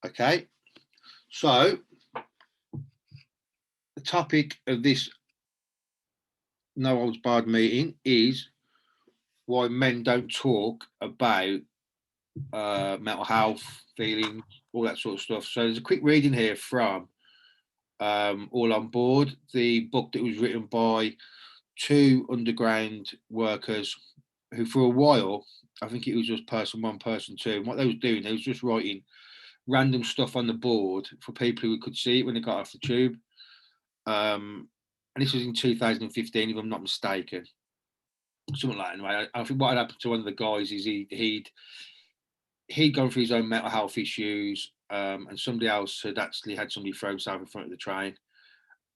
Okay. So the topic of this No Holds Barred meeting is why men don't talk about mental health, feelings, all that sort of stuff. So there's a quick reading here from All on Board, the book that was written by two underground workers who, for a while, I think it was just person one, person two. And what they was doing, they was just writing random stuff on the board for people who could see it when they got off the tube. And this was in 2015, if I'm not mistaken. Something like that. Anyway, I think what had happened to one of the guys is he'd gone through his own mental health issues, and somebody else had actually had somebody throw himself in front of the train.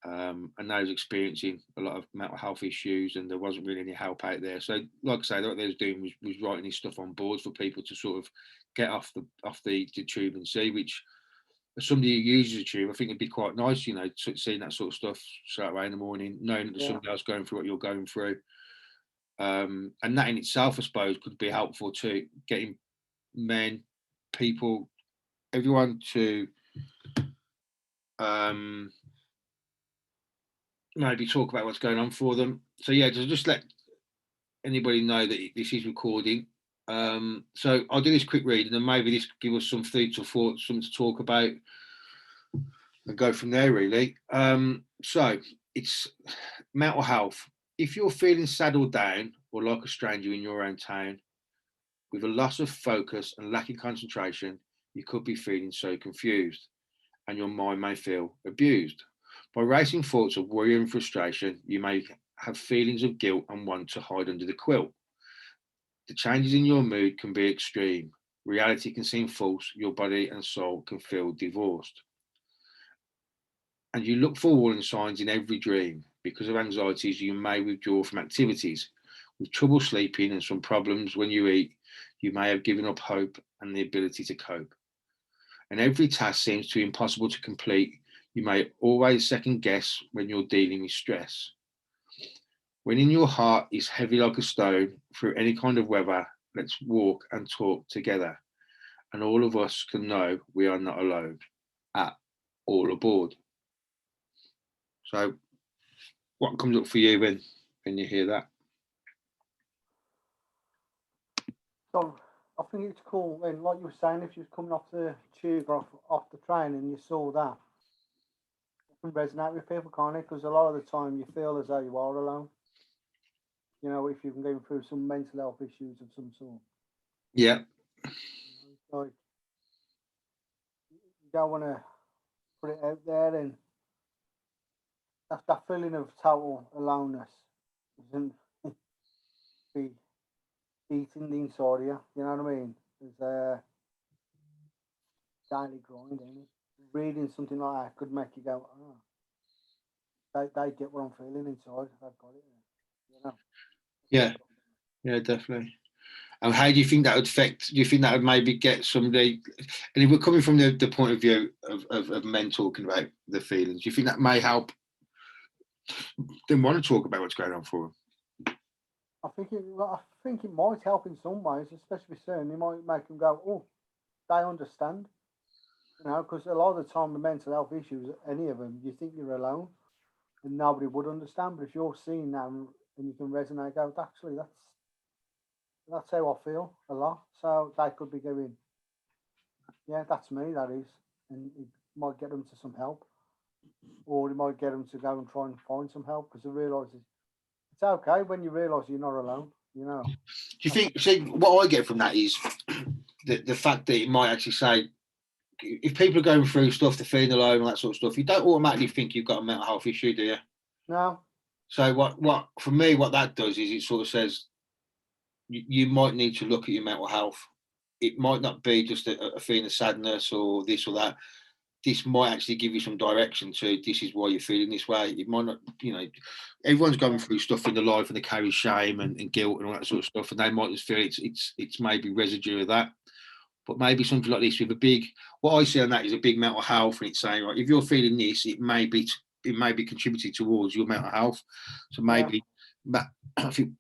And now he's experiencing a lot of mental health issues, and there wasn't really any help out there. So, like I say, what they was doing was writing his stuff on boards for people to sort of get off the tube and see. Which, as somebody who uses a tube, I think it'd be quite nice, seeing that sort of stuff straight away in the morning, knowing that there's somebody else going through what you're going through. And that in itself, I suppose, could be helpful to getting men, people, everyone to maybe talk about what's going on for them. So yeah, just let anybody know that this is recording. So I'll do this quick read, and then maybe this give us some food for thought, something to talk about, and go from there. Really. So it's mental health. If you're feeling sad or down, or like a stranger in your own town, with a loss of focus and lacking concentration, you could be feeling so confused, and your mind may feel abused. By racing thoughts of worry and frustration, you may have feelings of guilt and want to hide under the quilt. The changes in your mood can be extreme. Reality can seem false. Your body and soul can feel divorced. And you look for warning signs in every dream. Because of anxieties, you may withdraw from activities. With trouble sleeping and some problems when you eat, you may have given up hope and the ability to cope. And every task seems too impossible to complete. You may always second guess when you're dealing with stress. When in your heart is heavy like a stone, through any kind of weather, let's walk and talk together. And all of us can know we are not alone. At All Aboard. So, what comes up for you when you hear that? So I think it's cool when, like you were saying, if you was coming off the tube or off the train and you saw that, it can resonate with people, can't it? Because a lot of the time you feel as though you are alone. You know, if you've been going through some mental health issues of some sort. Yeah. It's like you don't want to put it out there, and that feeling of total aloneness isn't be eating the inside of you. You know what I mean? It's a daily grind, ain't it? Reading something like that could make you go, oh, they get what I'm feeling inside. They've got it. You know? Yeah. Yeah, definitely. And how do you think that would affect? Do you think that would maybe get somebody? And if we're coming from the point of view of men talking about the feelings, do you think that may help them want to talk about what's going on for them? I think it might help in some ways, especially soon. It might make them go, oh, they understand. You know, because a lot of the time, the mental health issues, any of them, you think you're alone and nobody would understand. But if you're seeing that and you can resonate, go, actually, that's how I feel a lot. So they could be going, yeah, that's me, that is. And it might get them to some help. Or it might get them to go and try and find some help because they realise it's okay when you realise you're not alone, you know. Do you think, see, what I get from that is the fact that it might actually say, if people are going through stuff, they're feeling alone, all that sort of stuff, you don't automatically think you've got a mental health issue, do you? No. So what for me, what that does is it sort of says you might need to look at your mental health. It might not be just a feeling of sadness or this or that. This might actually give you some direction to this is why you're feeling this way. It might not, everyone's going through stuff in their life and they carry shame and guilt and all that sort of stuff, and they might just feel it's maybe residue of that. But maybe something like this with what I see on that is a big mental health, and it's saying, right, if you're feeling this, it may be contributing towards your mental health. So maybe I think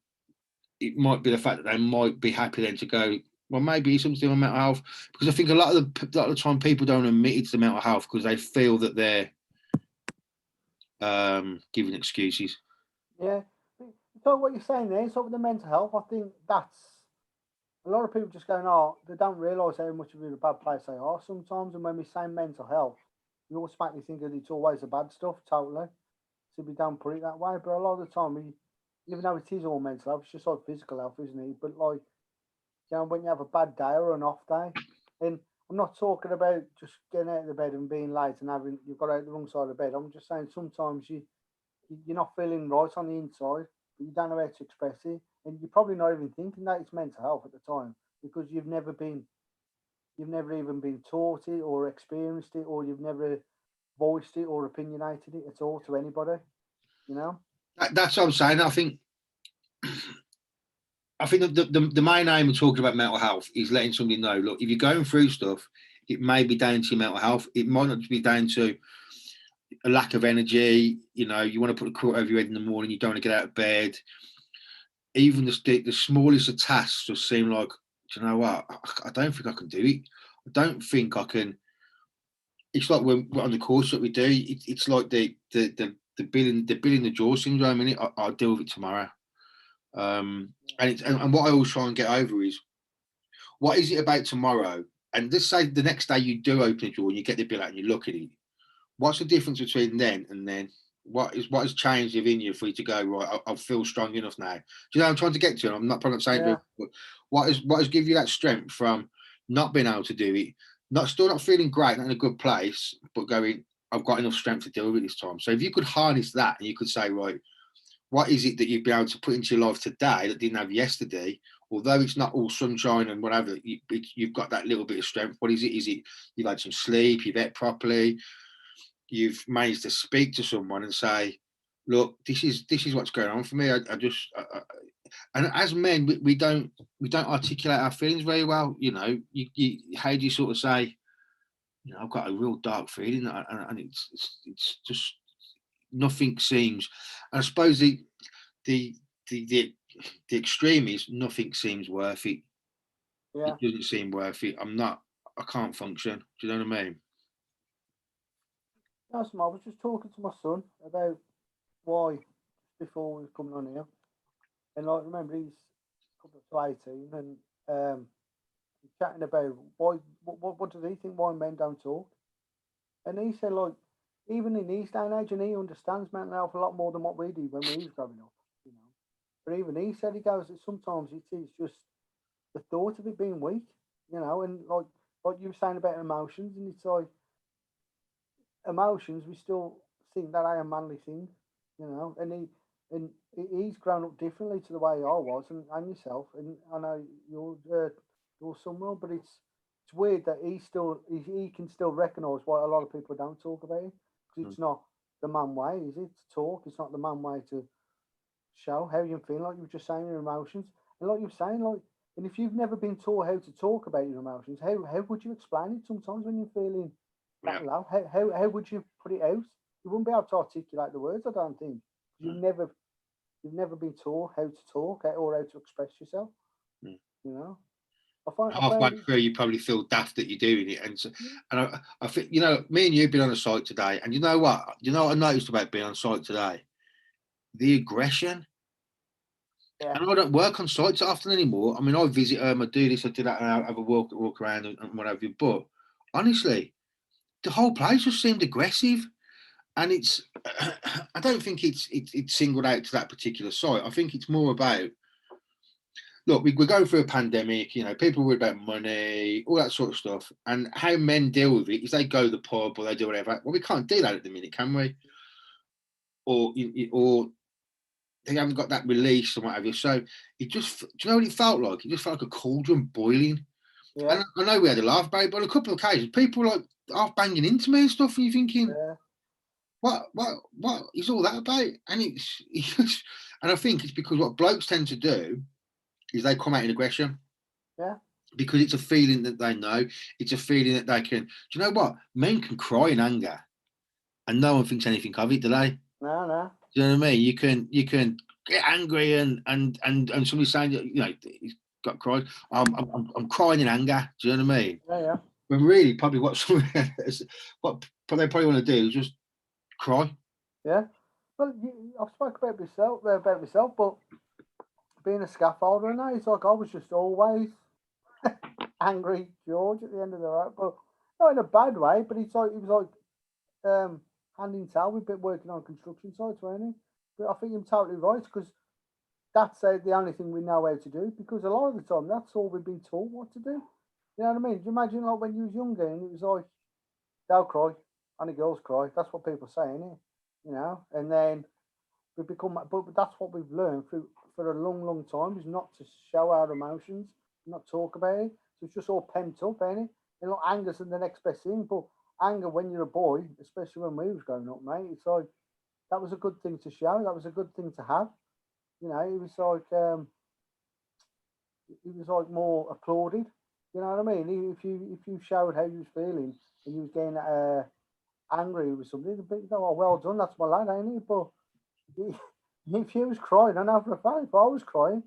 it might be the fact that they might be happy then to go well, maybe it's something to do with mental health, because I think a lot of the time people don't admit it's the mental health because they feel that they're giving excuses. Yeah. So what you're saying there, sort of the mental health, I think that's a lot of people just going, oh, they don't realise how much of a bad place they are sometimes. And when we say mental health, we automatically think that it's always the bad stuff, totally. So we don't put it that way. But a lot of the time, even though it is all mental health, it's just like physical health, isn't it? But like, when you have a bad day or an off day, and I'm not talking about just getting out of the bed and being late and having you've got out the wrong side of the bed. I'm just saying sometimes you're not feeling right on the inside, but you don't know how to express it, and you're probably not even thinking that it's mental health at the time because you've never even been taught it or experienced it, or you've never voiced it or opinionated it at all to anybody. You know? That's what I'm saying. I think the main aim of talking about mental health is letting somebody know, look, if you're going through stuff, it may be down to your mental health. It might not be down to a lack of energy. You know, you want to put a quilt over your head in the morning, you don't want to get out of bed. Even the smallest of tasks just seem like, do you know what? I don't think I can do it. I don't think I can. It's like when we're on the course that we do. It's like the billing the jaw syndrome. In it, I'll deal with it tomorrow. And what I always try and get over is, what is it about tomorrow? And let's say the next day you do open a drawer and you get the bill out and you look at it. What's the difference between then and then? What has changed within you for you to go, right, I feel strong enough now? Do you know what I'm trying to get to? I'm not probably not saying, Yeah. but what has given you that strength from not being able to do it, still not feeling great, not in a good place, but going, I've got enough strength to deal with it this time. So if you could harness that and you could say, right, what is it that you'd be able to put into your life today that didn't have yesterday? Although it's not all sunshine and whatever, you've got that little bit of strength. What is it? Is it you've had some sleep, you've ate properly, you've managed to speak to someone and say, look, this is what's going on for me. And as men, we don't articulate our feelings very well. You know, how do you sort of say, you know, I've got a real dark feeling, and it's just nothing seems. And I suppose the extreme is nothing seems worth it. Yeah. It doesn't seem worth it. I can't function. Do you know what I mean? That's I was just talking to my son about why before we was coming on here, and like remember he's couple to 18, and he's chatting about why what does he think why men don't talk, and he said like even in his day and age, and he understands mental health a lot more than what we did when we was growing up, you know. But even he said he goes that sometimes it is just the thought of it being weak, you know, and like you were saying about emotions, and it's like emotions we still think that are a manly thing, you know, he's grown up differently to the way I was, and yourself, and I know you're someone, but it's weird that he can still recognise why a lot of people don't talk about it because Mm. it's not the man way, is it? To talk, it's not the man way to show how you feel, like you were just saying your emotions, and like you're saying, like, and if you've never been taught how to talk about your emotions, how would you explain it? Sometimes when you're feeling Yeah. that low, how would you put it out? You wouldn't be able to articulate the words, I don't think. You've Mm. never been taught how to talk or how to express yourself. Mm. You know, I Halfway found it. through, you probably feel daft that you're doing it, and I think, you know, me and you've been on a site today, and you know what? You know what I noticed about being on site today? The aggression. Yeah, And I don't work on sites often anymore. I mean, I visit I do this, I do that, and I have a walk around and what have you. But honestly, the whole place just seemed aggressive, and it's. I don't think it's singled out to that particular site. I think it's more about, look, we're going through a pandemic. You know, people worry about money, all that sort of stuff, and how men deal with it is they go to the pub or they do whatever. Well, we can't do that at the minute, can we? Or they haven't got that release or whatever. So it just, do you know what it felt like? It just felt like a cauldron boiling. yeah, And I know we had a laugh about it, but on a couple of occasions, people were like half banging into me and stuff, and you're thinking, yeah, what is all that about? And and I think it's because what blokes tend to do is they come out in aggression yeah. because it's a feeling that they know. It's a feeling that they can. Do you know what? Men can cry in anger, and no one thinks anything of it, do they? No, no. Do you know what I mean? You can get angry and somebody saying, you know, got cried. I'm crying in anger. Do you know what I mean? Yeah. When really, probably what they probably want to do is just cry. Yeah. Well, I've spoken about myself, but being a scaffolder and that, it's like I was just always angry George at the end of the road, but not in a bad way. But it's like he was like hand in tail. We've been working on construction sites, weren't he? But I think you're totally right because that's the only thing we know how to do. Because a lot of the time, that's all we've been taught what to do. You know what I mean? Do you imagine like when you was younger and it was like, "Don't cry," only girls cry. That's what people say, isn't it? You know, and then we become, but that's what we've learned for a long, long time is not to show our emotions, not talk about it. So it's just all pent up, ain't it? And like anger's the next best thing. But anger when you're a boy, especially when we was growing up, mate, it's like that was a good thing to show. That was a good thing to have. You know, it was like more applauded. You know what I mean? If you showed how you was feeling and you was getting angry with something, they'd go, "Oh, well done, that's my lad, ain't it?" But if you was crying, I know for a fact, if I was crying,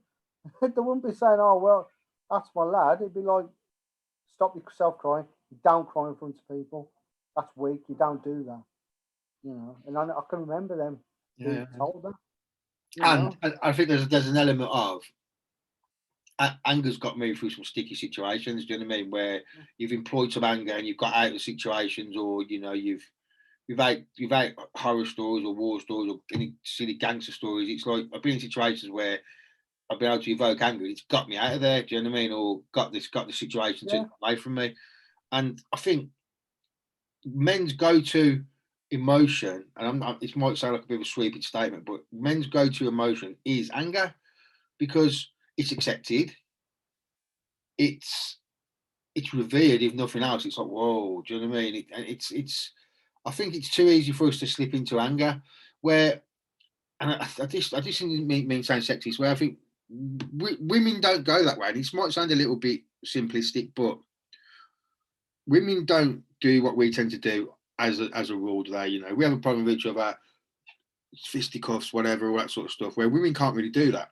they wouldn't be saying, "Oh, well, that's my lad." It'd be like, "Stop yourself crying. You don't cry in front of people. That's weak. You don't do that." You know, and I can remember them being told that. You know, And I think there's an element of anger's got me through some sticky situations. Do you know what I mean? Where you've employed some anger and you've got out of situations, or you know you've had horror stories or war stories or any silly gangster stories. It's like I've been in situations where I've been able to evoke anger. It's got me out of there. Do you know what I mean? Or got the situation yeah, taken away from me. And I think men's go-to emotion, and I'm not, it might sound like a bit of a sweeping statement, but men's go-to emotion is anger because it's accepted. It's revered, if nothing else. It's like, whoa, do you know what I mean? It's. I think it's too easy for us to slip into anger, where, and I just didn't mean sound sexist. Where I think women don't go that way. And this might sound a little bit simplistic, but women don't do what we tend to do as a rule. Today, you know, we have a problem with each other, fisticuffs, whatever, all that sort of stuff. Where women can't really do that,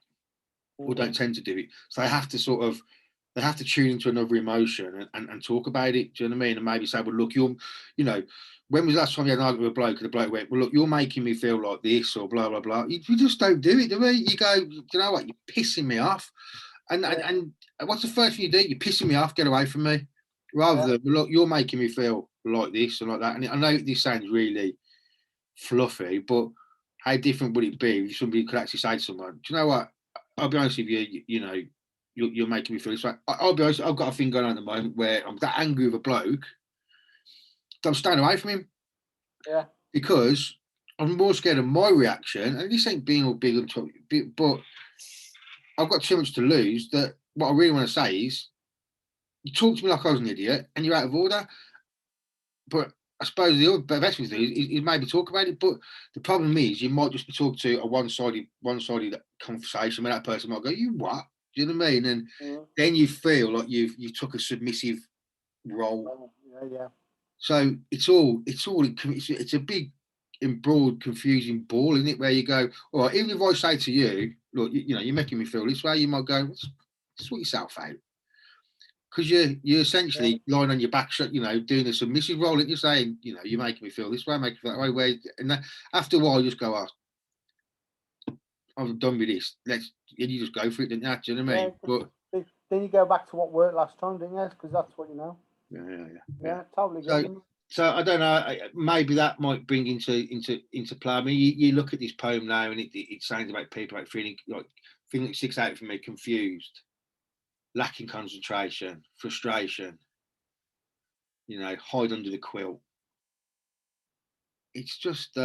or don't tend to do it. So they have to tune into another emotion and talk about it. Do you know what I mean? And maybe say, well, look, you know, when was the last time you had an argument with a bloke and the bloke went, well, look, you're making me feel like this or blah, blah, blah. You just don't do it, do we? You go, you know what? You're pissing me off. And what's the first thing you do? You're pissing me off. Get away from me. Rather than, well, look, you're making me feel like this and like that. And I know this sounds really fluffy, but how different would it be if somebody could actually say to someone, do you know what? I'll be honest with you, you know, you're making me feel this way. I'll be honest, I've got a thing going on at the moment where I'm that angry with a bloke that I'm staying away from him. yeah, Because I'm more scared of my reaction. And this ain't being all big and talk, but I've got too much to lose. That what I really want to say is, you talk to me like I was an idiot and you're out of order. But I suppose the other best thing to do is maybe talk about it. But the problem is, you might just be talking to a one-sided conversation where that person might go, "You what?" Do you know what I mean? And then you feel like you took a submissive role. yeah. So it's a big, embroiled, confusing ball, isn't it? Where you go, all right, even if I say to you, look, you know, you're making me feel this way, you might go, sort yourself out. Because you're essentially lying on your back, you know, doing a submissive role, and you're saying, you know, you're making me feel this way, making me feel that way. Where, and that, after a while, you just go, oh, I'm done with this. And you just go for it, don't you? Do you know what I mean? But Then you go back to what worked last time, didn't you? Because that's what you know. Yeah. Totally get you. So I don't know. Maybe that might bring into play. I mean, you look at this poem now, and it sounds about people like feeling like thing that sticks out for me: confused, lacking concentration, frustration. You know, hide under the quilt. It's just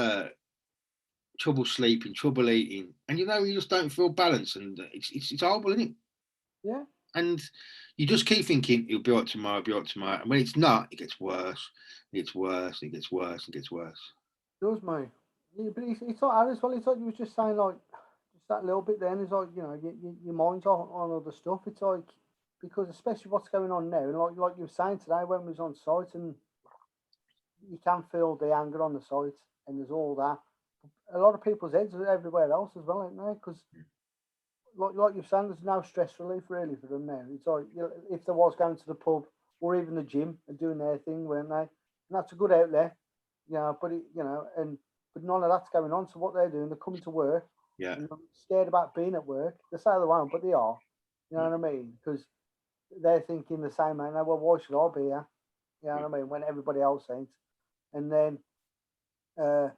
trouble sleeping, trouble eating, and you know you just don't feel balanced, and it's horrible, isn't it? Yeah. And you just keep thinking it'll be all right tomorrow, it'll be all right tomorrow, and when it's not, it gets worse, it gets worse, it gets worse, it gets worse. It does, mate. Yeah, but it's like that as well. It's like you was just saying, like, just that little bit then. It's like, you know, your mind's on other stuff. It's like, because especially what's going on now, and like you were saying today when we was on site, and you can feel the anger on the site, and there's all that. A lot of people's heads are everywhere else as well, aren't they? Because like you're saying, there's no stress relief really for them now. It's like if there was going to the pub or even the gym and doing their thing, weren't they? And that's a good outlet, But and but none of that's going on. So what they're doing, they're coming to work Yeah. and they're scared about being at work. They say they won't, but they are. You know what I mean? Because they're thinking the same, man. Well, why should I be here? You know what I mean? When everybody else ain't. And then uh,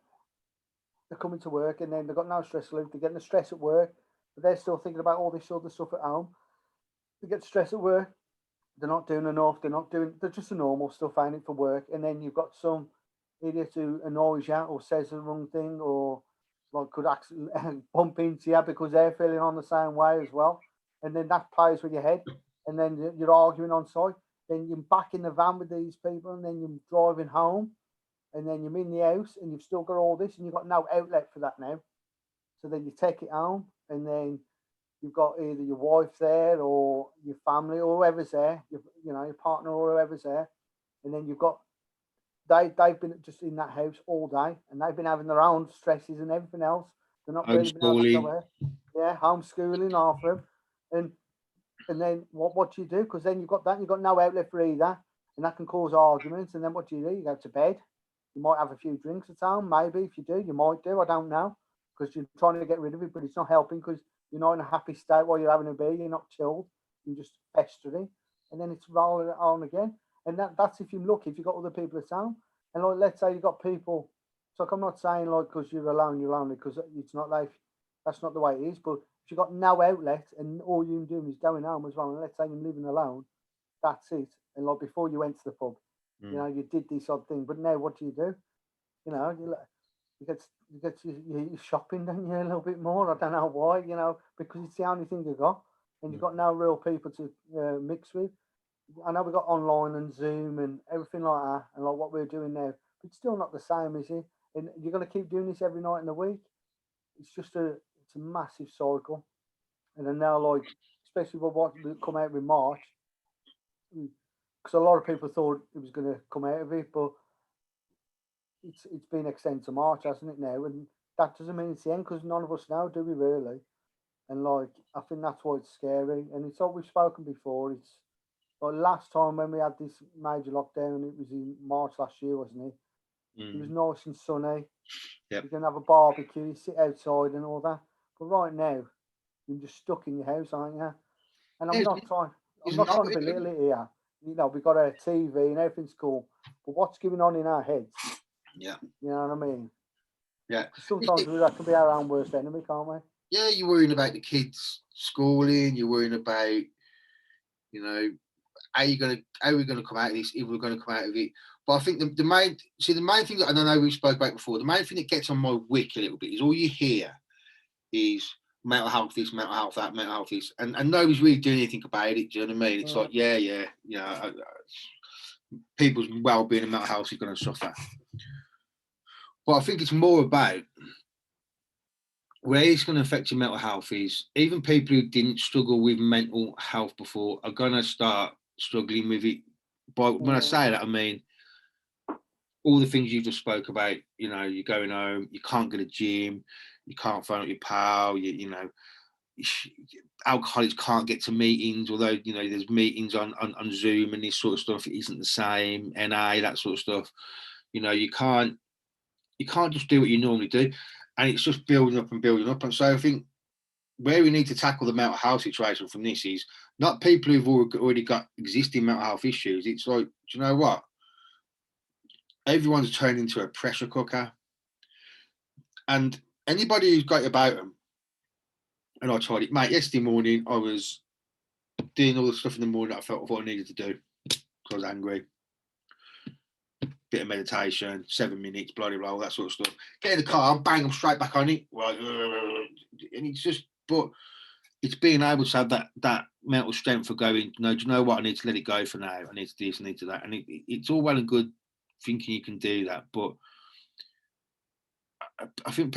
they're coming to work and then they've got no stress relief. They're getting the stress at work, but they're still thinking about all this other stuff at home. They get stress at work. They're not doing enough. They're just the normal stuff, ain't it, for work. And then you've got some idiot who annoys you or says the wrong thing or like could actually bump into you because they're feeling on the same way as well. And then that plays with your head. And then you're arguing on site. Then you're back in the van with these people and then you're driving home and then you're in the house and you've still got all this and you've got no outlet for that now. So then you take it home and then you've got either your wife there or your family or whoever's there, your partner or whoever's there. And then you've got, they've been just in that house all day and they've been having their own stresses and everything else. They're not really been able to go Homeschooling. there. Yeah, homeschooling half of them. And then what do you do? Because then you've got that, and you've got no outlet for either, and that can cause arguments. And then what do? You go to bed. You might have a few drinks at home, maybe if you do, you might do. I don't know, because you're trying to get rid of it, but it's not helping because you're not in a happy state while you're having a beer. You're not chilled. You're just festering, and then it's rolling on again. And that's if you're lucky. If you've got other people at home, and like let's say you've got people. So I'm not saying like because you're alone, you're lonely, because it's not like that's not the way it is. But if you've got no outlet and all you're doing is going home as well, and let's say you're living alone, that's it. And like before you went to the pub, you did this odd thing, but now what do? You shopping, don't you, a little bit more? I don't know why, because it's the only thing you got, and you've got no real people to mix with. I know we got online and Zoom and everything like that, and like what we're doing now, but it's still not the same, is it? And you're gonna keep doing this every night in the week. It's a massive cycle, and then now like especially with what will come out with March, because a lot of people thought it was going to come out of it, but it's been extended to March, hasn't it now? And that doesn't mean it's the end because none of us know, do we really? And like I think that's why it's scary. And it's like we've spoken before. It's like last time when we had this major lockdown, it was in March last year, wasn't it? It was nice and sunny. Yep. You can have a barbecue, you sit outside and all that. But right now, you're just stuck in your house, aren't you? And I'm not trying to belittle it here. We've got a TV and everything's cool. But what's going on in our heads? Yeah. You know what I mean? Yeah. Sometimes we can be our own worst enemy, can't we? Yeah, you're worrying about the kids' schooling, you're worrying about, how are we gonna come out of this, if we're gonna come out of it. But I think the main thing that I know we spoke about before, the main thing that gets on my wick a little bit is all you hear is mental health this, mental health that, mental health this, and nobody's really doing anything about it. Do you know what I mean? It's like, people's well-being and mental health is going to suffer. But I think it's more about where it's going to affect your mental health is even people who didn't struggle with mental health before are going to start struggling with it. But when I say that, I mean all the things you just spoke about. You're going home, you can't go to the gym, you can't phone up your pal, alcoholics can't get to meetings, although there's meetings on Zoom and this sort of stuff. It isn't the same. NA, that sort of stuff. You can't just do what you normally do, and it's just building up and building up. And so I think where we need to tackle the mental health situation from this is not people who've already got existing mental health issues. It's like, do you know what? Everyone's turned into a pressure cooker, and anybody who's got about them. And I tried it, mate. Yesterday morning, I was doing all the stuff in the morning that I felt I needed to do because I was angry. Bit of meditation, 7 minutes, blah, blah, blah, all that sort of stuff. Get in the car, bang, I'm straight back on it. And it's just, but it's being able to have that mental strength for going, no, do you know what? I need to let it go for now. I need to do this, I need to do that. And it's all well and good thinking you can do that, but I think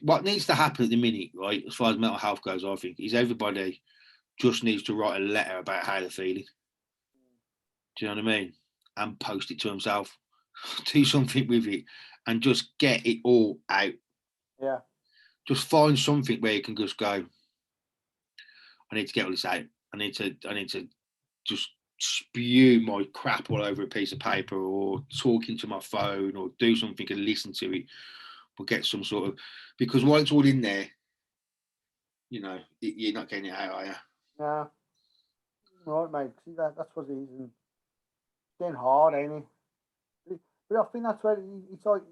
what needs to happen at the minute, right, as far as mental health goes, I think, is everybody just needs to write a letter about how they're feeling. Do you know what I mean? And post it to himself. Do something with it and just get it all out. Yeah. Just find something where you can just go, I need to get all this out. I need to just spew my crap all over a piece of paper, or talk into my phone, or do something and listen to it, or get some sort of, because while it's all in there, you're not getting it out, are you? Yeah, right, mate. See, that's what it is. And it's getting hard, ain't it? But I think that's where it's like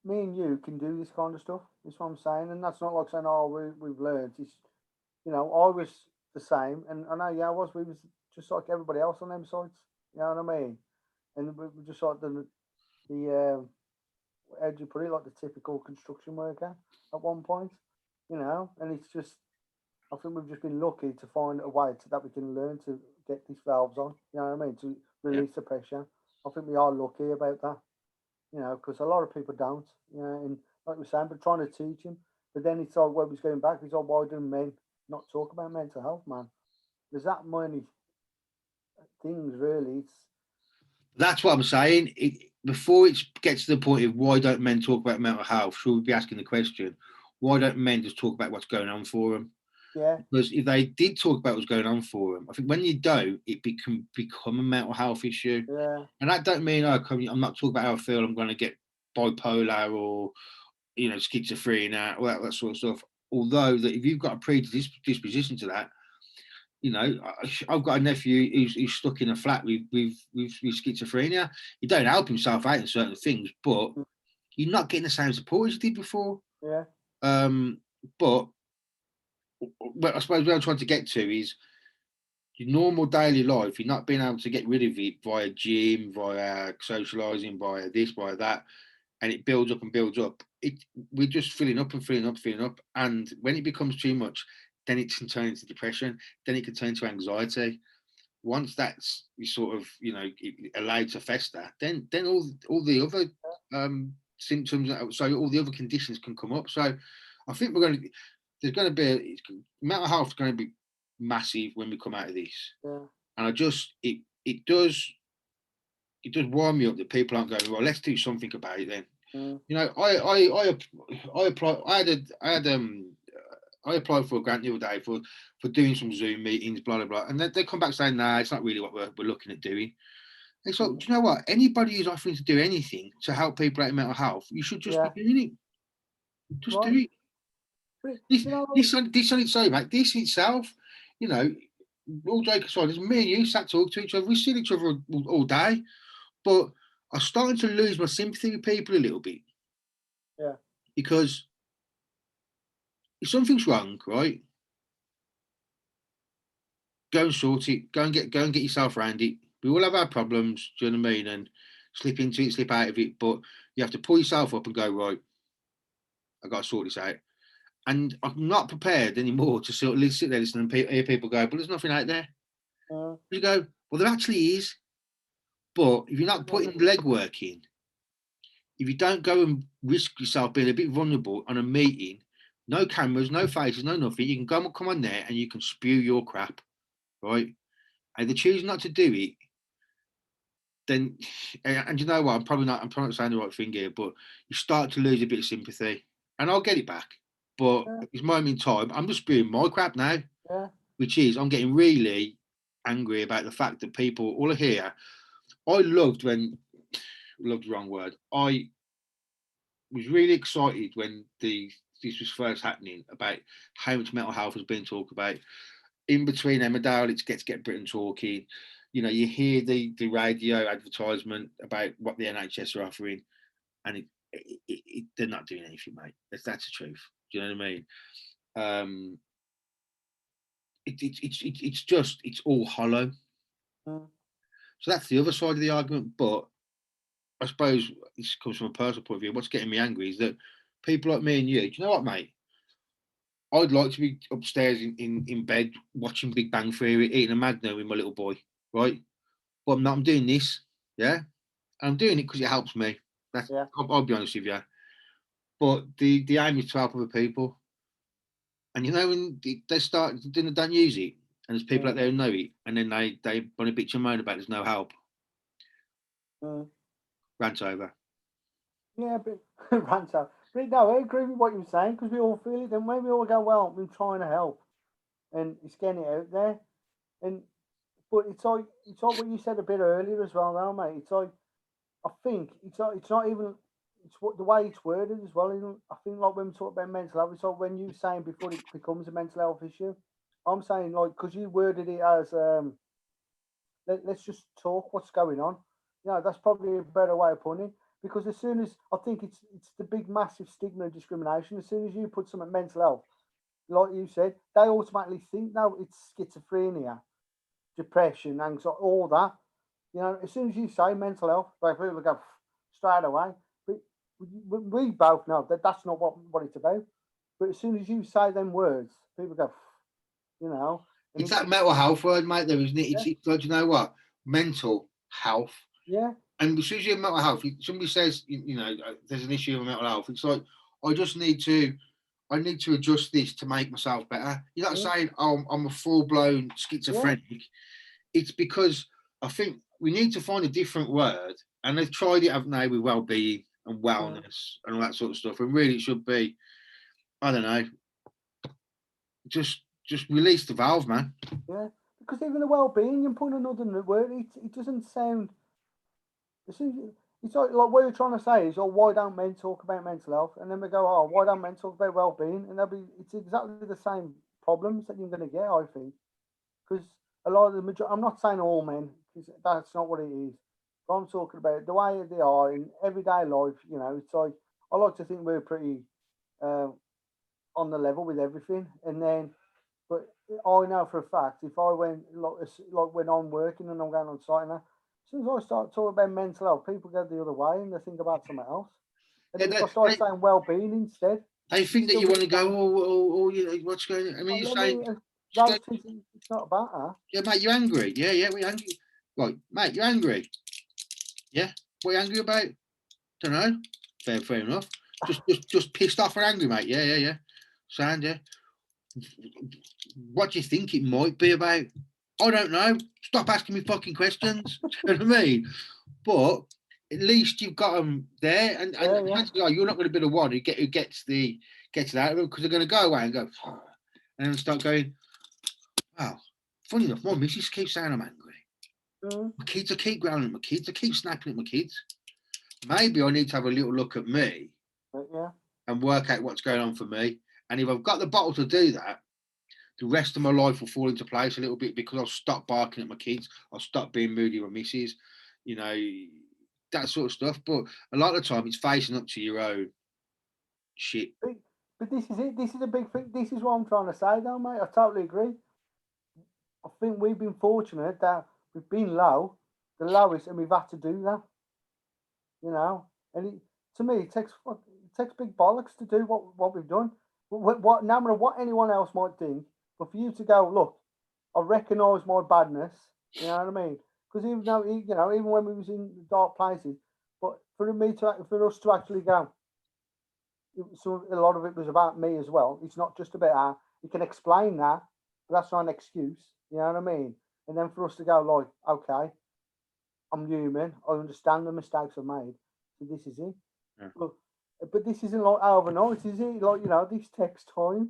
me and you can do this kind of stuff. That's what I'm saying. And that's not like saying, oh, we've learned. It's, I was the same. And I know, yeah, we was just like everybody else on them sites. You know what I mean? And we just like the how do you put it, like the typical construction worker at one point, and it's just, I think we've just been lucky to find a way that we can learn to get these valves on, you know what I mean, to Yeah. release the pressure. I think we are lucky about that, because a lot of people don't, and like we're saying, but trying to teach them, but then it's like, what was going back, it's like, why do men not talk about mental health, man? There's that many things, really. That's what I'm saying. Before it gets to the point of why don't men talk about mental health, should we be asking the question, why don't men just talk about what's going on for them? Yeah. Because if they did talk about what's going on for them, I think when you don't, it can become a mental health issue. Yeah. And that don't mean, I'm not talking about how I feel, I'm going to get bipolar or, schizophrenia, all that sort of stuff. Although that if you've got a predisposition to that, I've got a nephew who's stuck in a flat with schizophrenia. He don't help himself out in certain things, but you're not getting the same support as you did before. Yeah. But I suppose what I'm trying to get to is your normal daily life. You're not being able to get rid of it via gym, via socialising, via this, via that, and it builds up and builds up. We're just filling up and filling up, filling up, and when it becomes too much, then it can turn into depression. Then it can turn into anxiety. Once that's sort of allowed to fester, then all the other symptoms, so all the other conditions can come up. So I think there's going to be mental health is going to be massive when we come out of this. Yeah. And it does wind me up that people aren't going, well, let's do something about it then. I applied. I applied for a grant the other day for doing some Zoom meetings, blah blah blah, and they come back saying, "Nah, it's not really what we're looking at doing." It's like, do you know what? Anybody who's offering to do anything to help people out in mental health, you should just be doing it. Just do it. This on its own, mate. This itself, all joke aside, it's me and you sat talking to each other. We see each other all day, but I'm starting to lose my sympathy with people a little bit. Yeah. Because if something's wrong, right, go and sort it. Go and get yourself around it. We all have our problems, do you know what I mean? And slip into it, slip out of it. But you have to pull yourself up and go, right, I got to sort this out. And I'm not prepared anymore to sit there, listen, and hear people go, but there's nothing out there. You go, well, there actually is. But if you're not putting the legwork in, if you don't go and risk yourself being a bit vulnerable on a meeting, no cameras, no faces, no nothing, you can come on there and you can spew your crap, right? And they choose not to do it, then, and you know what, I'm probably not saying the right thing here, but you start to lose a bit of sympathy. And I'll get it back. But at this moment in time, I'm just spewing my crap now, which is I'm getting really angry about the fact that people all are here. I loved the wrong word. I was really excited when this was first happening about how much mental health was being talked about. In between Emmerdale, it's Get Britain Talking. You hear the radio advertisement about what the NHS are offering, and they're not doing anything, mate. That's the truth. Do you know what I mean? It's all hollow. So that's the other side of the argument. But I suppose this comes from a personal point of view. What's getting me angry is that people like me and you, do you know what, mate? I'd like to be upstairs in bed watching Big Bang Theory, eating a Magnum with my little boy, right? But I'm not. I'm doing this, yeah? And I'm doing it because it helps me. I'll be honest with you. But the aim is to help other people. And when they start, they don't use it, and there's people out there who know it, and then they want to bitch and moan about there's no help. Rant over. Yeah, but rant over. But no, I agree with what you're saying, because we all feel it. Then when we all go, well, we're trying to help. and it's getting it out there. And but it's like what you said a bit earlier as well, now, mate. It's like I think it's not even it's what the way it's worded as well. I think like when we talk about mental health, it's like when you saying before it becomes a mental health issue. I'm saying like because you worded it as let's just talk what's going on. That's probably a better way of putting it. Because as soon as I think it's the big massive stigma and discrimination. As soon as you put something mental health, like you said, they automatically think now it's schizophrenia, depression, anxiety, all that. As soon as you say mental health, like people go straight away. But we both know that that's not what it's about. But as soon as you say them words, people go, you know. It's that mental health word, mate, though, isn't it? Yeah. It's like, you know what? Mental health. Yeah. And as soon as you have mental health, somebody says, there's an issue with mental health. It's like, I need to adjust this to make myself better. You're not saying, oh, I'm a full-blown schizophrenic. Yeah. It's because I think we need to find a different word. And they've tried it, haven't they, with well-being and wellness and all that sort of stuff. And really it should be, I don't know, just release the valve, man. Yeah, because even the well-being, you put another word, it doesn't sound. It's like what you're trying to say is, oh, why don't men talk about mental health? And then we go, oh, why don't men talk about well-being? And it's exactly the same problems that you're going to get, I think, because a lot of the majority. I'm not saying all men, because that's not what it is. But I'm talking about the way they are in everyday life. It's like I like to think we're pretty on the level with everything, and then. But I know for a fact if I went like when I'm working and I'm going on site, and as soon as I start talking about mental health, people go the other way and they think about something else. And if I start saying well-being instead, they think that you want to go, what's going on? I mean, you're saying it's not about that. Yeah, mate, you're angry. Yeah, we're angry. Right, mate, you're angry. Yeah, what are you angry about? Don't know. Fair enough. Just pissed off or angry, mate. Yeah. Sound, yeah. What do you think it might be about? I don't know. Stop asking me fucking questions. You know what I mean? But at least you've got them there, and you're not going to be the one who gets it out of them, because they're going to go away and go, and then start going, wow. Funny enough, my missus keeps saying I'm angry. My kids, I keep growling at my kids. I keep snapping at my kids. Maybe I need to have a little look at me and work out what's going on for me. And if I've got the bottle to do that, the rest of my life will fall into place a little bit, because I'll stop barking at my kids. I'll stop being moody with missus, that sort of stuff. But a lot of the time, it's facing up to your own shit. But this is it. This is a big thing. This is what I'm trying to say, though, mate. I totally agree. I think we've been fortunate that we've been the lowest, and we've had to do that. And to me, it takes big bollocks to do what we've done. What no matter what anyone else might think, but for you to go, look, I recognise my badness. You know what I mean? Because even when we was in dark places, but for us to actually go, so a lot of it was about me as well. It's not just about her. You can explain that, but that's not an excuse. You know what I mean? And then for us to go, like, okay, I'm human. I understand the mistakes I've made. So this is it. Yeah. But this isn't like overnight, is it? Like, this takes time,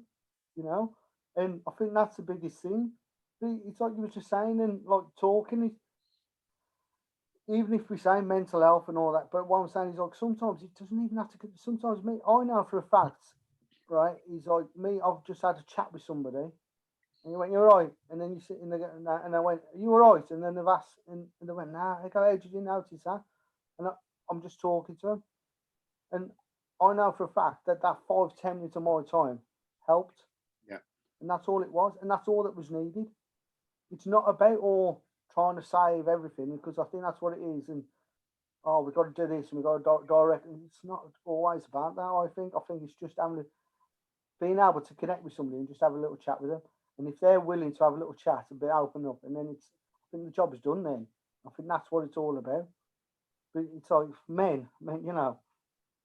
and I think that's the biggest thing. It's like you were just saying, and like talking, even if we say mental health and all that, but what I'm saying is, like, sometimes it doesn't even have to, sometimes I know for a fact, right, he's like, I've just had a chat with somebody, and you went, you're right, and then you sit in there, and I went, are you all right? And then they've asked, and they went, nah. I go, how did you notice that? And I'm just talking to them, and I know for a fact that 5-10 minutes of my time helped. Yeah. And that's all it was. And that's all that was needed. It's not about all trying to save everything, because I think that's what it is. And, we've got to do this and we've got to direct. It's not always about that, I think. I think it's just being able to connect with somebody and just have a little chat with them. And if they're willing to have a little chat and be open up, and then I think the job is done then. I think that's what it's all about. But it's like men,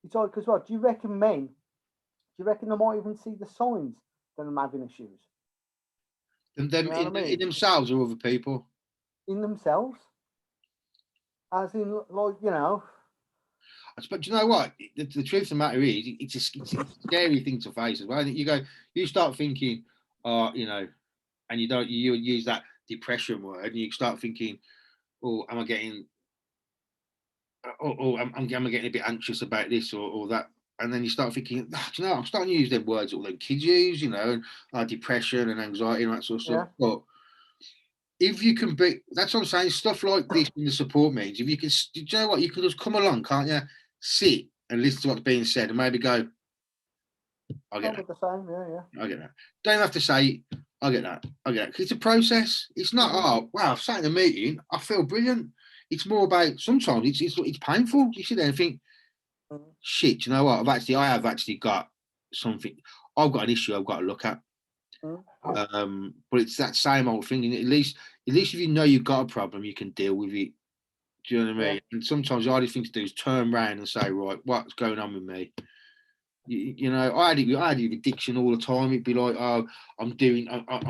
it's like, because what, do you reckon they might even see the signs that I'm having issues? And them in themselves or other people? In themselves. As in, like, But do you know what? The truth of the matter is, it's a scary thing to face as well. You start thinking, and you use that depression word, and you start thinking, oh, am I getting, am I getting a bit anxious about this or that? And then you start thinking, do you know, I'm starting to use them words all the kids use, you know, and depression and anxiety and that sort of stuff. Yeah. But if you can be, that's what I'm saying, stuff like this in the support meetings, if you can, do you know what, you can just come along, can't you? Sit and listen to what's being said and maybe go, I get that. The same, yeah. I get that. Don't have to say, I get that. I get that. Because it's a process. It's not, oh, wow, I've sat in a meeting, I feel brilliant. It's more about, sometimes it's painful. You sit there and think, shit, you know what? I have actually got something. I've got an issue I've got to look at. But it's that same old thing. And at least if you know you've got a problem, you can deal with it. Do you know what I mean? Yeah. And sometimes the hardest thing to do is turn around and say, right, what's going on with me? You know, I had it with addiction all the time. It'd be like, oh, I'm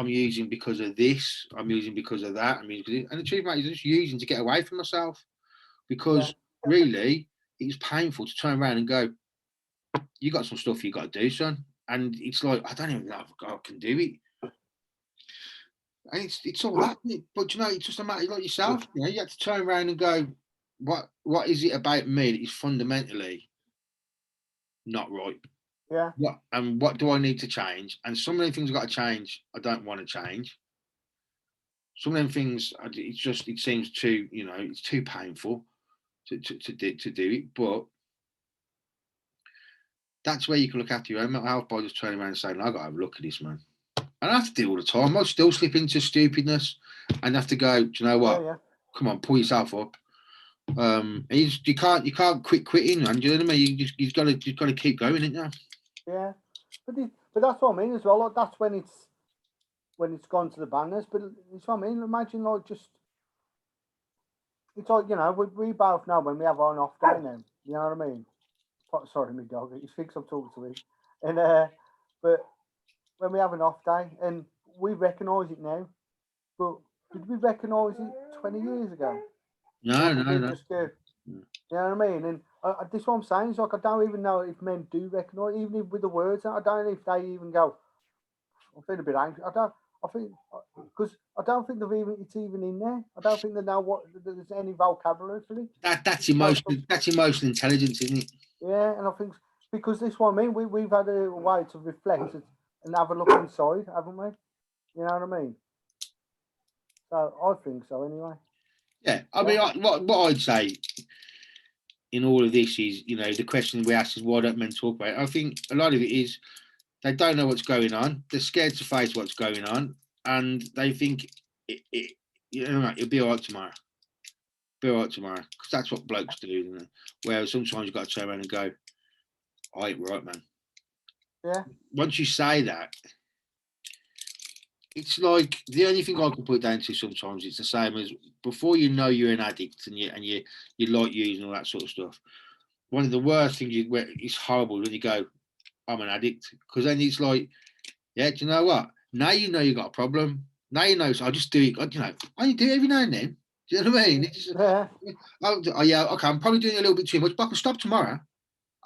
using because of this, I'm using because of that. And the truth, mate, is just using to get away from myself, because really, it's painful to turn around and go, you got some stuff you got to do, son. And it's like, I don't even know if I can do it. And it's all that, isn't it? But you know, it's just a matter like yourself. You know, you have to turn around and go, what is it about me that is fundamentally not right? Yeah. What do I need to change? And some of the things I've got to change, I don't want to change. Some of them things, it seems too, you know, it's too painful to do it. But that's where you can look after your own mental health by just turning around and saying, I've got to have a look at this, man. And I have to do all the time. I still slip into stupidness and have to go, do you know what? Yeah. Come on, pull yourself up. You can't quit quitting, man. Do you know what I mean? You've got to keep going, ain't you? Yeah. But that's what I mean as well. Like, that's when it's gone to the banners. But it's what I mean. Imagine like just, it's like, you know, we both know when we have our off day now. You know what I mean? Sorry, my dog. He thinks I'm talking to him. And but when we have an off day, and we recognise it now, but did we recognise it 20 years ago? No. Just go, you know what I mean? And this is what I'm saying. It's like, I don't even know if men do recognise, even with the words. I don't know if they even go, I feel a bit angry. I think, because I don't think it's even in there. I don't think they know what there's any vocabulary for it. That's emotional intelligence, isn't it? Yeah, and I think because this one, I mean, we've had a way to reflect and have a look inside, haven't we? You know what I mean? So I think so, anyway. Yeah, I mean, what I'd say in all of this is, you know, the question we ask is, why don't men talk about it? I think a lot of it is they don't know what's going on. They're scared to face what's going on, and they think it'll be all right tomorrow. Be all right tomorrow, because that's what blokes do, isn't it? Whereas sometimes you've got to turn around and go, "All right, right, man." Yeah. Once you say that, it's like the only thing I can put it down to sometimes it's the same as before you know you're an addict and you like using all that sort of stuff. One of the worst things it's horrible when you go, I'm an addict, because then it's like, yeah, do you know what? Now you know you got a problem. Now you know, so I just do it. You know, I only do it every now and then. Do you know what I mean? It's just, yeah, okay, I'm probably doing a little bit too much, but I can stop tomorrow.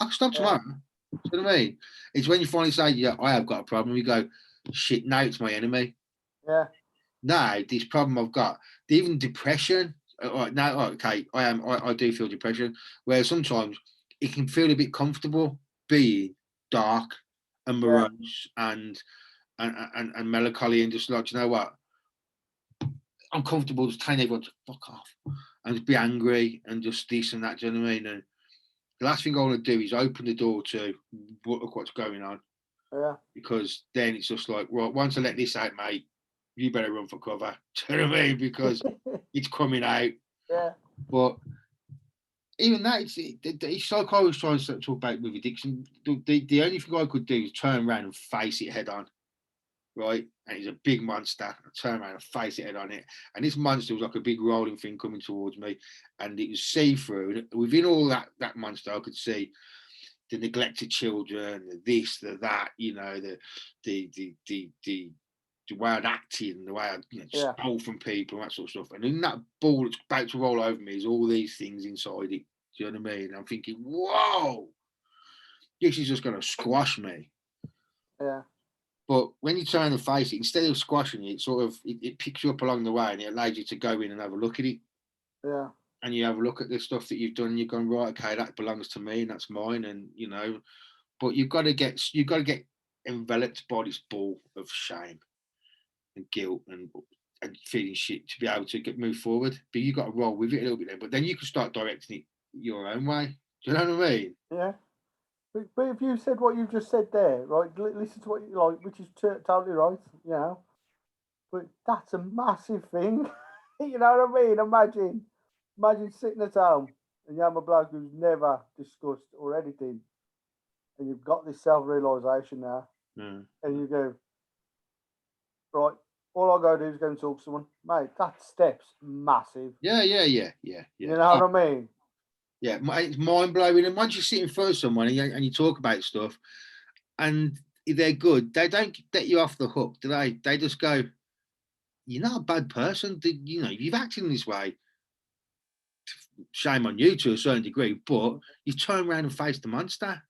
I can stop tomorrow. Do you know what I mean? It's when you finally say, yeah, I have got a problem. You go, shit, now it's my enemy. Yeah. Now this problem I've got, even depression. Now, okay, I do feel depression, where sometimes it can feel a bit comfortable being dark and morose and melancholy, and just like, you know what, I'm comfortable just telling everyone to fuck off and just be angry and just this and that. Do you know what I mean? And the last thing I want to do is open the door to look what's going on. Yeah. Because then it's just like, well, once I let this out, mate, you better run for cover. Do you know what I mean? Because it's coming out. Yeah. But even that, it's like I was trying to talk about with addiction. The only thing I could do is turn around and face it head on. Right? And it's a big monster. I turn around and face it head on it. And this monster was like a big rolling thing coming towards me. And it was see-through. And within all that monster, I could see the neglected children, the this, the that, you know, the way I'd acted and the way I'd stole from people and that sort of stuff. And in that ball that's about to roll over me is all these things inside it. Do you know what I mean? And I'm thinking, whoa, this is just going to squash me. Yeah. But when you turn and face it, instead of squashing it, it picks you up along the way and it allows you to go in and have a look at it. Yeah. And you have a look at the stuff that you've done and you're going, right, okay, that belongs to me and that's mine. And, but you've got to get enveloped by this ball of shame and guilt and feeling shit to be able to move forward. But you've got to roll with it a little bit then. But then you can start directing it your own way. Do you know what I mean? Yeah. But if you said what you just said there, right, listen to what you like, which is totally right, but that's a massive thing. You know what I mean? Imagine sitting at home and you have a bloke who's never discussed or anything, and you've got this self-realisation now, and you go, right, all I got to do is go and talk to someone. Mate, that step's massive. Yeah. You know what I mean? Yeah, it's mind blowing. And once you're sitting for someone and you talk about stuff, and they're good, they don't let you off the hook, do they? They just go, "You're not a bad person. You've acted in this way. Shame on you to a certain degree, but you turn around and face the monster.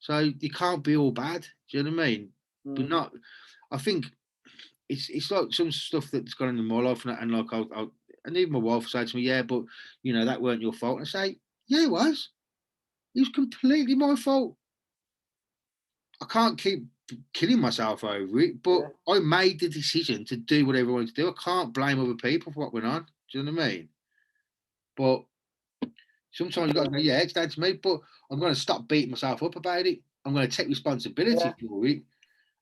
So you can't be all bad. Do you know what I mean? But not. I think it's like some stuff that's gone into my life, and like and even my wife said to me, yeah, but that weren't your fault. And I say, yeah, it was. It was completely my fault. I can't keep killing myself over it, but I made the decision to do whatever I wanted to do. I can't blame other people for what went on. Do you know what I mean? But sometimes you've got to go, yeah, it's down to me, but I'm going to stop beating myself up about it. I'm going to take responsibility for it.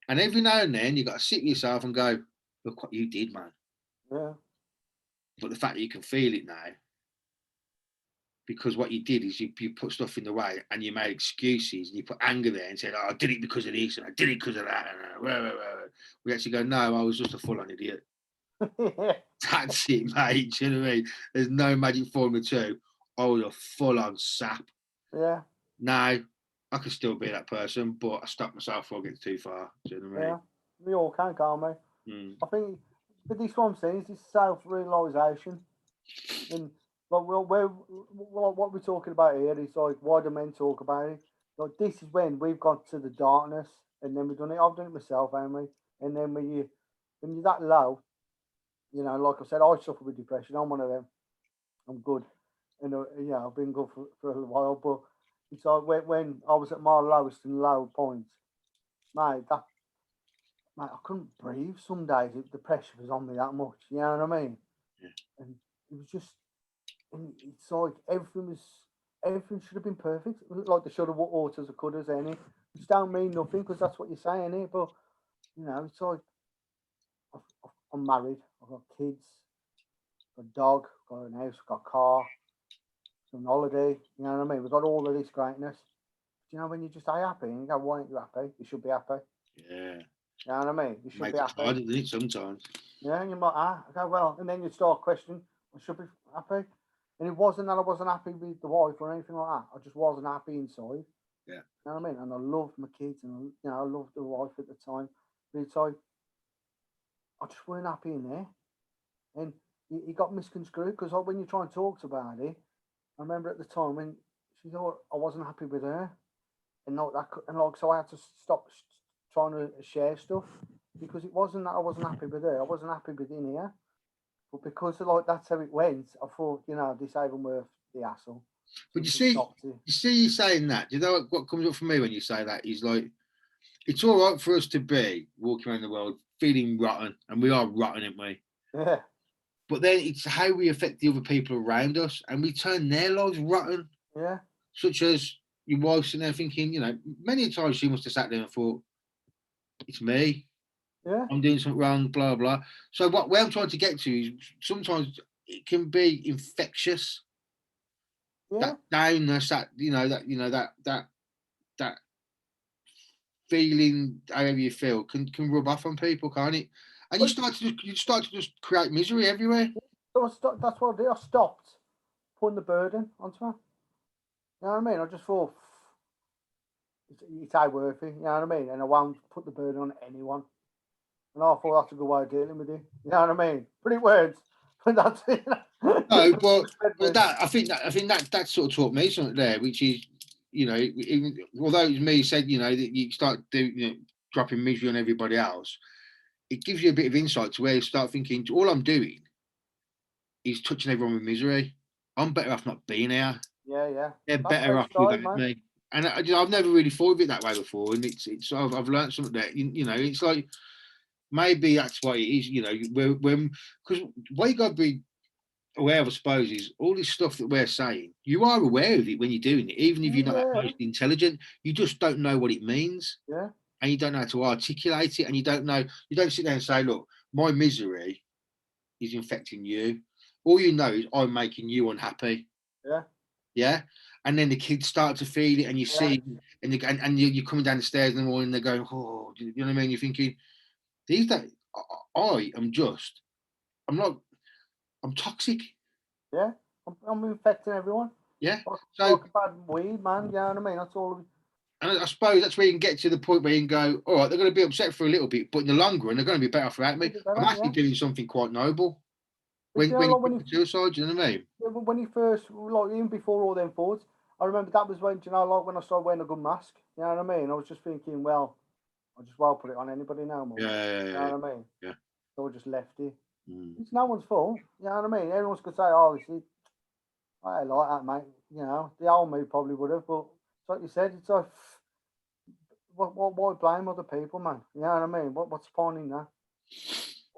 And every now and then you've got to sit with yourself and go, look what you did, man. Yeah. But the fact that you can feel it now, because what you did is you put stuff in the way and you made excuses and you put anger there and said, oh, I did it because of this and I did it because of that. We actually go, no, I was just a full-on idiot. That's it, mate. Do you know what I mean? There's no magic formula too. I was a full-on sap. Yeah. Now, I can still be that person, but I stopped myself before getting too far. Do you know what I mean? Yeah. We all can, can't we? I think, but this one I'm saying is this self-realisation. And like, what we're talking about here is like, why do men talk about it? Like, this is when we've got to the darkness, and then we've done it. I've done it myself, haven't we? And then when you're that low, like I said, I suffer with depression. I'm one of them. I'm good, and I've been good for a while. But it's like when I was at my lowest and low point, mate, I couldn't breathe some days. The pressure was on me that much. You know what I mean? Yeah. And it was just, and it's like everything should have been perfect. Like the shoulda, oughtas, or couldas, any. Which don't mean nothing because that's what you're saying here. But it's like I'm married. I've got kids. Got a dog. Got an house. Got a car. On holiday. You know what I mean? We've got all of this greatness. Do you know when you just are happy and you go, why aren't you happy? You should be happy. Yeah. You know what I mean? You should be happy. Hard, isn't it, sometimes? Yeah, and you're like, okay, well, and then you start questioning, I should be happy. And it wasn't that I wasn't happy with the wife or anything like that. I just wasn't happy inside. Yeah. You know what I mean? And I loved my kids and I loved the wife at the time. But it's like, I just weren't happy in there. And it got misconstrued because when you try and talk about it, I remember at the time when she thought I wasn't happy with her. And so I had to stop trying to share stuff because it wasn't that I wasn't happy with her. I wasn't happy with in here, but because that's how it went. I thought, this ain't even worth the hassle. But you see you saying that. Do you know what comes up for me when you say that is like, it's all right for us to be walking around the world feeling rotten, and we are rotten, aren't we? Yeah. But then it's how we affect the other people around us, and we turn their lives rotten. Yeah. Such as your wife sitting there thinking, many times she must have sat there and thought, it's me. Yeah. I'm doing something wrong, blah, blah. So where I'm trying to get to is sometimes it can be infectious. Yeah. That downness, that feeling, however you feel, can rub off on people, can't it? And you start to just create misery everywhere. So that's what I did. I stopped putting the burden onto her. You know what I mean? I just thought it's ain't worth it. You know what I mean? And I won't put the burden on anyone. And I thought that's a good way of dealing with it. You know what I mean? Pretty words, but that's it. No, but that I think that sort of taught me something there, which is, even although it was me said, that you start dropping misery on everybody else, it gives you a bit of insight to where you start thinking, all I'm doing is touching everyone with misery. I'm better off not being here. Yeah. They're That's better how it off started, without mate. me. And I've never really thought of it that way before. And I've learned something that, you know, it's like, maybe that's what it is, you know, when, because what you got to be aware of, I suppose, is all this stuff that we're saying, you are aware of it when you're doing it, even if you're not that Yeah, most intelligent, you just don't know what it means. yeah, And you don't know how to articulate it. And you don't sit there and say, look, my misery is infecting you. All you know is I'm making you unhappy. yeah, Yeah. And then the kids start to feel it, and you yeah, see, and you're coming down the stairs in the morning, and they're going, oh, you know what I mean? You're thinking, these days, I am just, I'm not, I'm toxic. yeah. I'm infecting everyone. Yeah. Like So, a bad weed, man. You know what I mean? That's all. and I suppose that's where you can get to the point where you can go, all right, they're going to be upset for a little bit, but in the long run, they're going to be better without me. It'll be I'm better, actually yeah. doing something quite noble But you know, when you like put the suicide, you know what I mean? when he first, like even before all them thoughts, I remember that was when, you know, like when I started wearing a good mask. You know what I mean? I was just thinking, well, I just won't put it on anybody no more. Yeah, You yeah, know what I mean? yeah. So I just left it. Mm. It's no one's fault. You know what I mean? Everyone's gonna say, "Oh, this is I ain't like that, mate." You know, the old me probably would have, but it's like you said, it's like, why blame other people, man? You know what I mean? What's the point in that?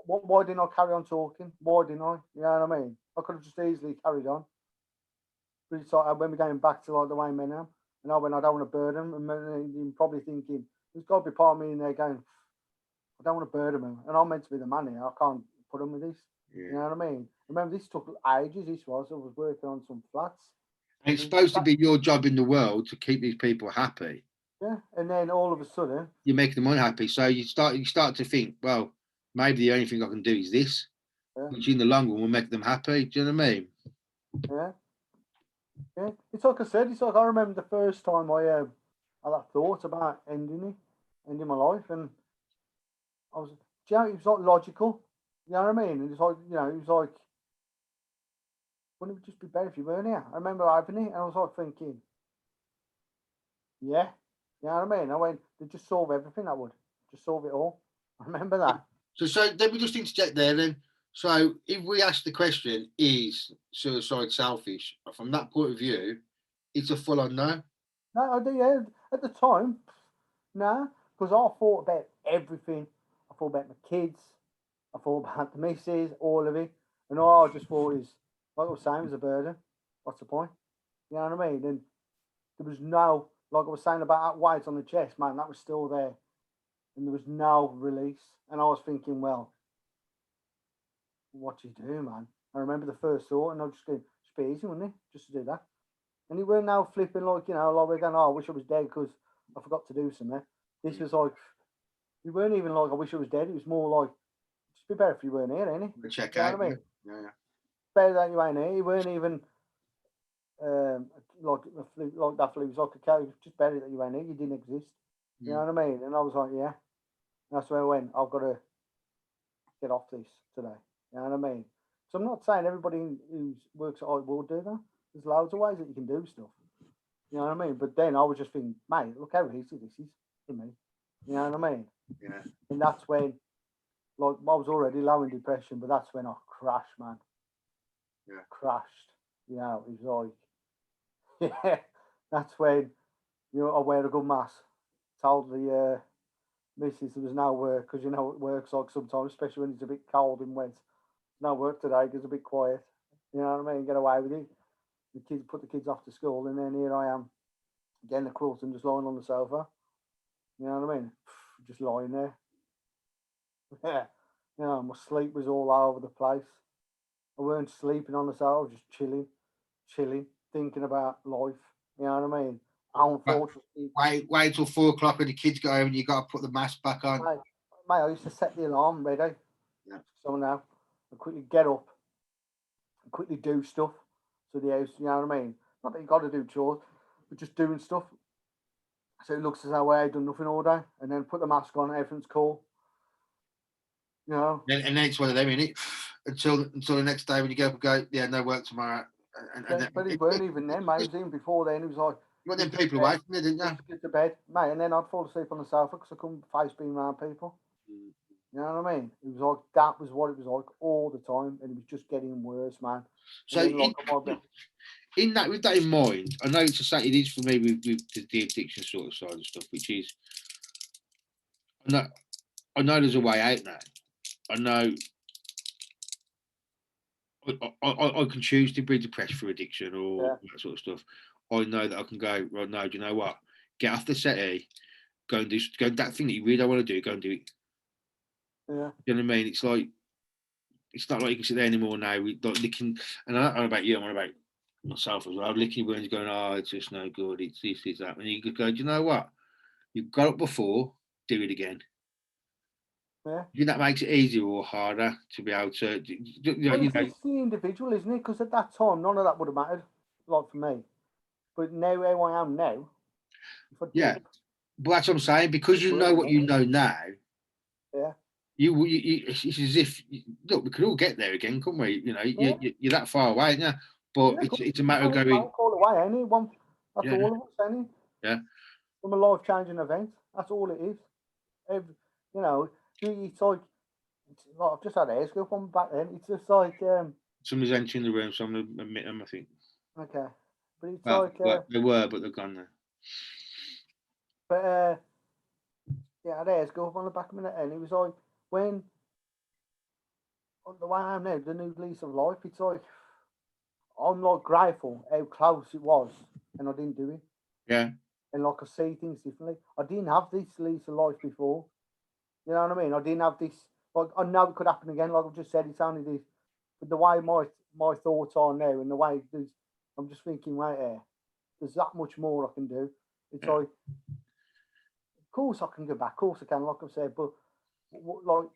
Why didn't I carry on talking? Why didn't I? You know what I mean? I could have just easily carried on. But it's like when we're going back to like the way men are, and I went, I don't want to burden them, and then you're probably thinking, there's got to be part of me in there going, I don't want to burden them, and I'm meant to be the man here. I can't put them with this. You Yeah. know what I mean? Remember, this took ages. This was I was working on some flats. And it's And supposed to that, be your job in the world to keep these people happy. yeah, and then all of a sudden, You're making them unhappy, so you start to think, well, maybe the only thing I can do is this, yeah, which in the long run will make them happy. Do you know what I mean? yeah, yeah. It's like I said. It's like I remember the first time I had that thought about ending my life, and I was, do you know, it was like logical. You know what I mean? And it's like, you know, it was like, wouldn't it just be better if you weren't here? I remember having it, and I was like thinking, yeah, you know what I mean? I went, they just solve everything. That would just solve it all. I remember that. So let me just interject there then. So if we ask the question, is suicide selfish? From that point of view, it's a full on no. No, I do. Yeah, at the time, nah, because I thought about everything. I thought about my kids. I thought about the missus, all of it, and all I just thought is, like I was saying, it was a burden. What's the point? You know what I mean? And there was no, like I was saying about that weight on the chest, man, that was still there, and there was no release. And I was thinking, well, what do you do, man? I remember the first thought, and I was just going, just be easy, wouldn't it? Just to do that. And it weren't now flipping like, you know, like we're going, oh, I wish I was dead because I forgot to do something. This was like, you weren't even like, I wish I was dead. It was more like, just be better if you weren't here, ain't it? We check You know out. what I Yeah, mean? yeah, Better that you ain't here. You weren't even like that flu was like a cow. Just better that you ain't here. You didn't exist. You yeah. know what I mean? And I was like, yeah. And that's where I went. I've got to get off this today. You know what I mean? So I'm not saying everybody who works at I will do that. There's loads of ways that you can do stuff. You know what I mean? But then I was just thinking, mate, look how easy this is for me. You know what I mean? Yeah. And that's when, like, I was already low in depression, but that's when I crashed, man. Yeah. Crashed. You know, it was like, yeah, that's when, you know, I wear a good mask. Told the missus there was no work because, you know, it works like sometimes, especially when it's a bit cold and wet. No work today, it's a bit quiet. You know what I mean? Get away with it. The kids put the kids off to school, and then here I am getting the quilt and just lying on the sofa. You know what I mean? Just lying there. Yeah. You know, my sleep was all over the place. I weren't sleeping on the sofa, I was just chilling, thinking about life. You know what I mean? But Unfortunately, wait till 4 o'clock when the kids go home and you got to put the mask back on. mate, I used to set the alarm ready. Yeah. So now I quickly get up and quickly do stuff to the house. You know what I mean? Not that you got to do chores, but just doing stuff. So it looks as though I done nothing all day, and then put the mask on, everything's cool. You know, And then it's one of them, innit? Until the next day when you get up and go, yeah, no work tomorrow. And but it weren't even then, mate. It was even before then. It was like, You want them people away from you, didn't you? Just get to bed, mate, and then I'd fall asleep on the sofa because I couldn't face being around people. Mm. You know what I mean? It was like that was what it was like all the time, and it was just getting worse, man. So And then, like, in that, with that in mind, I know it's it is for me with the addiction sort of side of stuff, which is I know there's a way out now. I know I can choose to be depressed for addiction or that sort of stuff. I know that I can go, right, no, do you know what? Get off the settee, go and that thing that you really don't want to do, go and do it. yeah. You know what I mean? It's not like you can sit there anymore now. We like licking, and I don't know about you, I'm on about myself as well. I'm licking wounds, going, oh, it's just no good. It's this, it's that. And you could go, do you know what? You've got it before, do it again. Yeah. Do you think that makes it easier or harder to be able to? Well, it's the individual, isn't it? Because at that time, none of that would have mattered, like for me. But now, how I am now, if I yeah, but that's what I'm saying. Because you know what you know now. Yeah. It's as if look, we could all get there again, couldn't we? You know, you're that far away, yeah. But it's a matter of going. Call away, anyone. That's yeah. all of us, any. Yeah. From a life-changing event, that's all it is. You know, it's like I've just had a scoop on back then. It's just like somebody's entering the room, so I'm gonna admit them. I think. Okay, but it's like they were, but they're gone now. But yeah, I had a scoop on the back of my head, and it was like when on the way I'm now, the new lease of life. It's like I'm like grateful how close it was, and I didn't do it. Yeah. And like I see things differently. I didn't have this lease of life before. You know what I mean? I didn't have this. Like I know it could happen again. Like I've just said, it's only this. But the way my thoughts are now, and the way I'm just thinking, right here, there's that much more I can do. It's like, of course I can go back. Of course I can, like I've said. But like,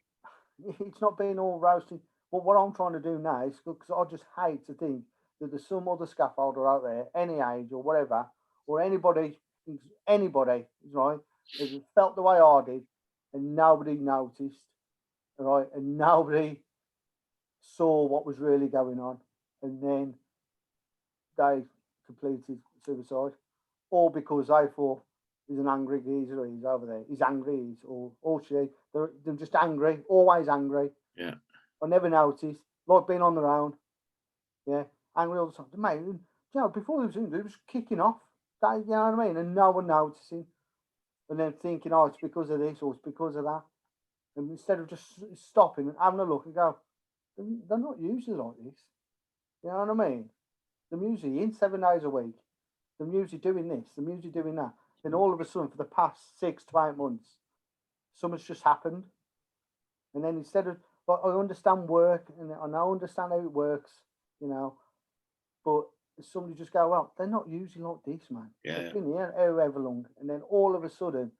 it's not being all roasted. But what I'm trying to do now is because I just hate to think that there's some other scaffolder out there, any age or whatever, or anybody, right, that felt the way I did, and nobody noticed, right, and nobody saw what was really going on, and then they completed suicide, all because they thought he's an angry geezer, he's over there, he's angry, he's or she, they're just angry, always angry. Yeah. I never noticed, like being on their own, yeah, angry all the time. Mate, you know, before they was kicking off, you know what I mean, and no one noticing, and then thinking, oh, it's because of this or it's because of that, and instead of just stopping and having a look and go, they're not usually like this, you know what I mean? They're usually in 7 days a week. They're usually doing this. They're usually doing that. Then all of a sudden, for the past 6 to 8 months, something's just happened. And then instead of, I understand work and I understand how it works, you know, but somebody just go, well, they're not usually like this, man. Yeah. They've been here however long. And then all of a sudden,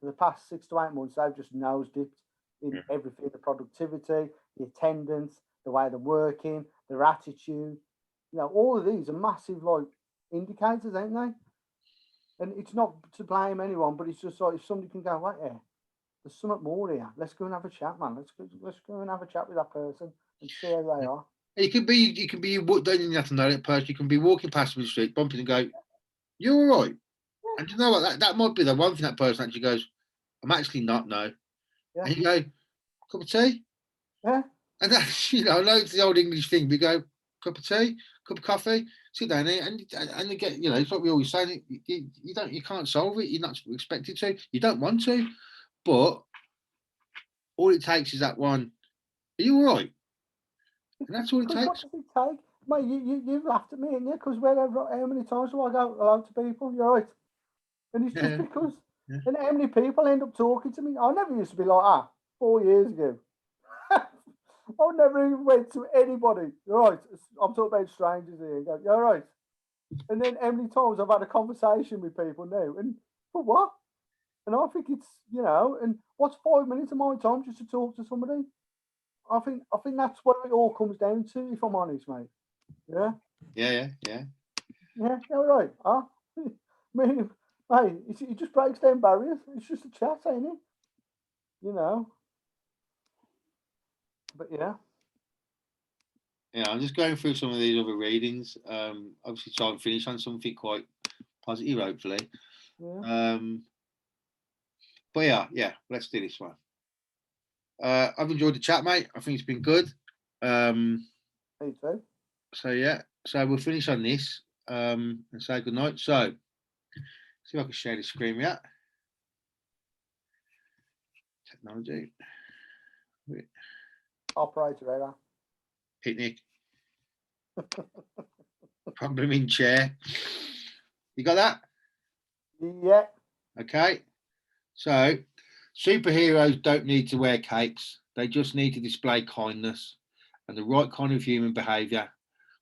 for the past 6 to 8 months, they've just nose dipped in everything, the productivity, the attendance, the way they're working, their attitude. You know, all of these are massive like indicators, ain't they? And it's not to blame anyone, but it's just like if somebody can go, right here, there's something more here. Let's go and have a chat, man. Let's go and have a chat with that person and see how they are. You can be don't even have to know that person. You can be walking past them in the street, bumping and go, "You're all right." Yeah. And you know what? That might be the one thing that person actually goes, "I'm actually not, no." Yeah. And you go, "Cup of tea?" Yeah. And that's, you know, I know it's the old English thing. We go, "Cup of tea, cup of coffee, sit down here," and you get, you know, it's what we always say. You can't solve it. You're not expected to. You don't want to, but all it takes is that one. Are you all right? And that's all it takes. What does it take? Mate, you've laughed at me, haven't you? Because how many times do I go hello to people? You're right. And it's just because, and how many people end up talking to me? I never used to be like 4 years ago. I never even went to anybody. You're right. I'm talking about strangers here. Go, you're right. And then how many times I've had a conversation with people now, and for what? And I think it's, you know, and what's 5 minutes of my time just to talk to somebody? I think that's what it all comes down to, if I'm honest, mate. Yeah. Yeah. Yeah, you're right. Huh? I mean, mate, it just breaks down barriers. It's just a chat, ain't it? You know. But yeah. Yeah, I'm just going through some of these other readings. Obviously, try and finish on something quite positive, hopefully. Yeah. But yeah, let's do this one. I've enjoyed the chat, mate. I think it's been good. Me too. So yeah, so we'll finish on this and say good night. So, see if I can share the screen yet. Technology. Operator error. Picnic. Problem in chair. You got that? Yeah. Okay. So, superheroes don't need to wear capes. They just need to display kindness and the right kind of human behaviour.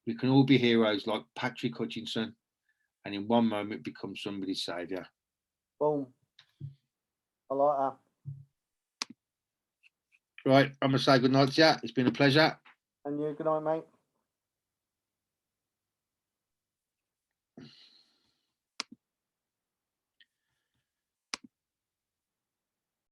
We can all be heroes like Patrick Hutchinson and in one moment become somebody's saviour. Boom. I like that. Right, I'm going to say good night to you. It's been a pleasure. And you, good night, mate.